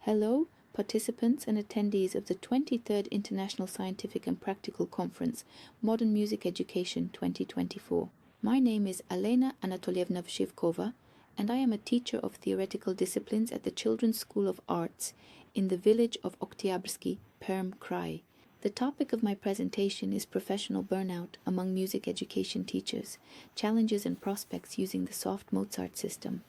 Hello, participants and attendees of the 23rd International Scientific and Practical Conference, Modern Music Education 2024. My name is Alena Anatolievna Vshivkova, and I am a teacher of theoretical disciplines at the Children's School of Arts in the village of Oktyabrski, Perm Krai. The topic of my presentation is professional burnout among music education teachers, challenges and prospects using the Soft Mozart system.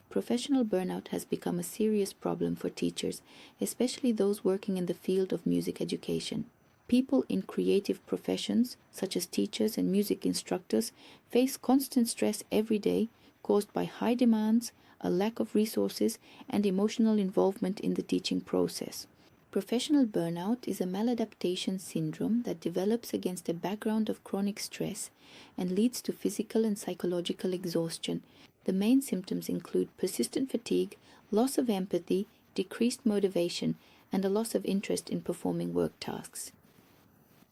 Professional burnout has become a serious problem for teachers, especially those working in the field of music education. People in creative professions, such as teachers and music instructors, face constant stress every day caused by high demands, a lack of resources, and emotional involvement in the teaching process. Professional burnout is a maladaptation syndrome that develops against a background of chronic stress and leads to physical and psychological exhaustion. The main symptoms include persistent fatigue, loss of empathy, decreased motivation, and a loss of interest in performing work tasks.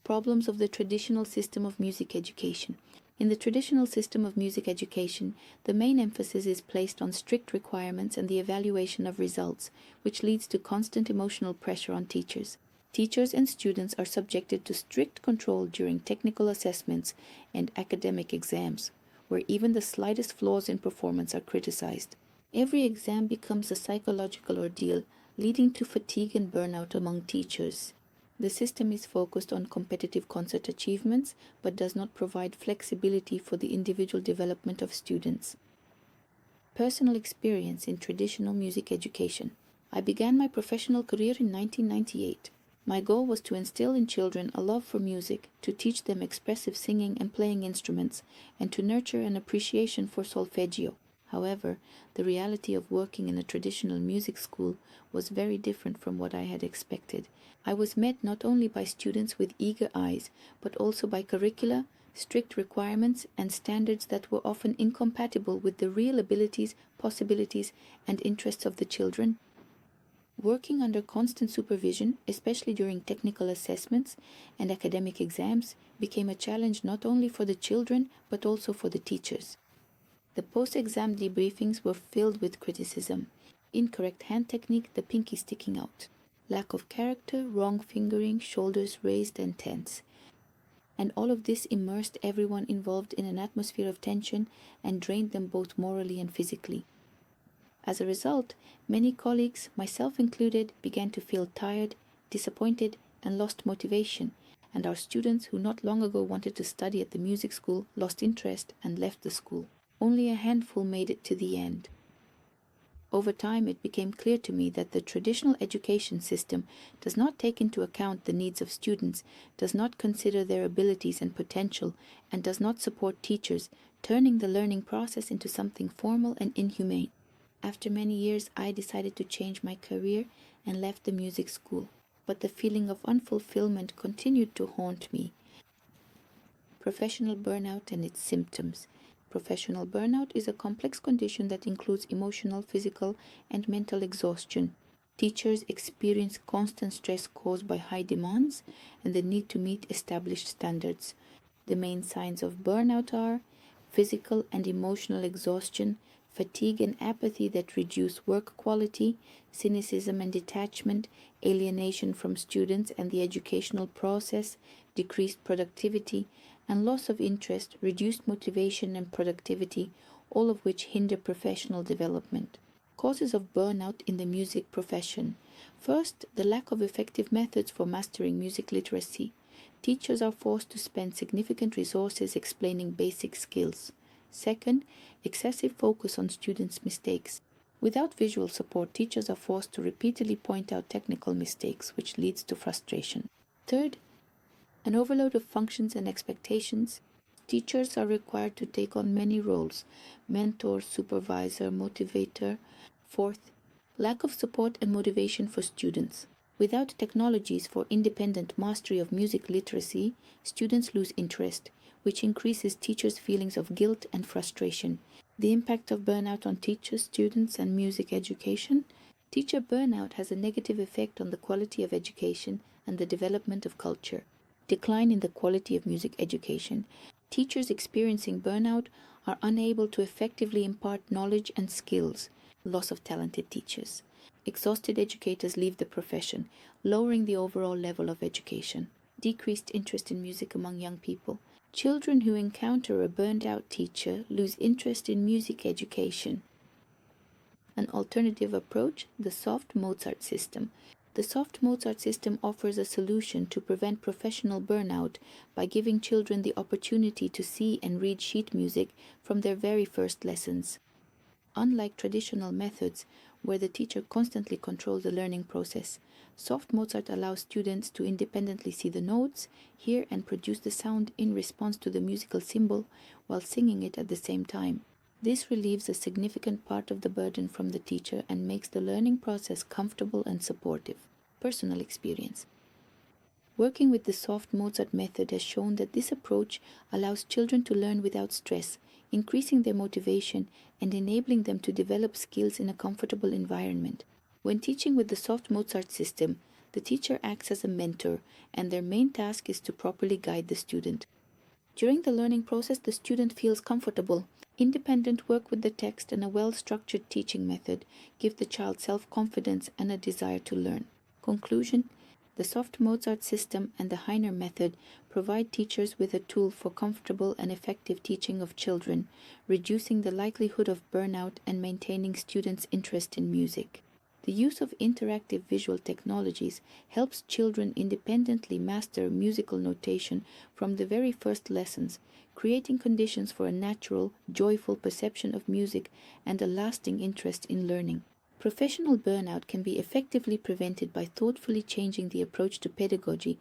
Problems of the traditional system of music education. In the traditional system of music education, the main emphasis is placed on strict requirements and the evaluation of results, which leads to constant emotional pressure on teachers. Teachers and students are subjected to strict control during technical assessments and academic exams, where even the slightest flaws in performance are criticized. Every exam becomes a psychological ordeal, leading to fatigue and burnout among teachers. The system is focused on competitive concert achievements, but does not provide flexibility for the individual development of students. Personal experience in traditional music education. I began my professional career in 1998. My goal was to instill in children a love for music, to teach them expressive singing and playing instruments, and to nurture an appreciation for solfeggio. However, the reality of working in a traditional music school was very different from what I had expected. I was met not only by students with eager eyes, but also by curricula, strict requirements, and standards that were often incompatible with the real abilities, possibilities, and interests of the children. Working under constant supervision, especially during technical assessments and academic exams, became a challenge not only for the children, but also for the teachers. The post-exam debriefings were filled with criticism. Incorrect hand technique, the pinky sticking out. Lack of character, wrong fingering, shoulders raised and tense. And all of this immersed everyone involved in an atmosphere of tension and drained them both morally and physically. As a result, many colleagues, myself included, began to feel tired, disappointed, and lost motivation, and our students who not long ago wanted to study at the music school lost interest and left the school. Only a handful made it to the end. Over time, it became clear to me that the traditional education system does not take into account the needs of students, does not consider their abilities and potential, and does not support teachers, turning the learning process into something formal and inhumane. After many years, I decided to change my career and left the music school, but the feeling of unfulfillment continued to haunt me. Professional burnout and its symptoms. Professional burnout is a complex condition that includes emotional, physical, and mental exhaustion. Teachers experience constant stress caused by high demands and the need to meet established standards. The main signs of burnout are physical and emotional exhaustion, fatigue and apathy that reduce work quality, cynicism and detachment, alienation from students and the educational process, decreased productivity, and loss of interest, reduced motivation and productivity, all of which hinder professional development. Causes of burnout in the music profession. First, the lack of effective methods for mastering music literacy. Teachers are forced to spend significant resources explaining basic skills. Second, excessive focus on students' mistakes. Without visual support, teachers are forced to repeatedly point out technical mistakes, which leads to frustration. Third, an overload of functions and expectations. Teachers are required to take on many roles: mentor, supervisor, motivator. Fourth, lack of support and motivation for students. Without technologies for independent mastery of music literacy, students lose interest, which increases teachers' feelings of guilt and frustration. The impact of burnout on teachers, students, and music education. Teacher burnout has a negative effect on the quality of education and the development of culture. Decline in the quality of music education. Teachers experiencing burnout are unable to effectively impart knowledge and skills. Loss of talented teachers. exhausted educators leave the profession, lowering the overall level of education. Decreased interest in music among young people. Children who encounter a burned-out teacher lose interest in music education. An alternative approach, the Soft Mozart system. The Soft Mozart system offers a solution to prevent professional burnout by giving children the opportunity to see and read sheet music from their very first lessons. Unlike traditional methods, where the teacher constantly controls the learning process, Soft Mozart allows students to independently see the notes, hear and produce the sound in response to the musical symbol while singing it at the same time. This relieves a significant part of the burden from the teacher and makes the learning process comfortable and supportive. Personal experience. Working with the Soft Mozart method has shown that this approach allows children to learn without stress, increasing their motivation and enabling them to develop skills in a comfortable environment. When teaching with the Soft Mozart system, the teacher acts as a mentor, and their main task is to properly guide the student. During the learning process, the student feels comfortable. Independent work with the text and a well-structured teaching method give the child self-confidence and a desire to learn. Conclusion: the Soft Mozart system and the Heiner method provide teachers with a tool for comfortable and effective teaching of children, reducing the likelihood of burnout and maintaining students' interest in music. The use of interactive visual technologies helps children independently master musical notation from the very first lessons, creating conditions for a natural, joyful perception of music and a lasting interest in learning. Professional burnout can be effectively prevented by thoughtfully changing the approach to pedagogy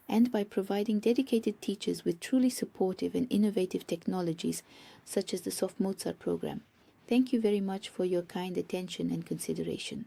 and by providing dedicated teachers with truly supportive and innovative technologies, such as the Soft Mozart program. Thank you very much for your kind attention and consideration.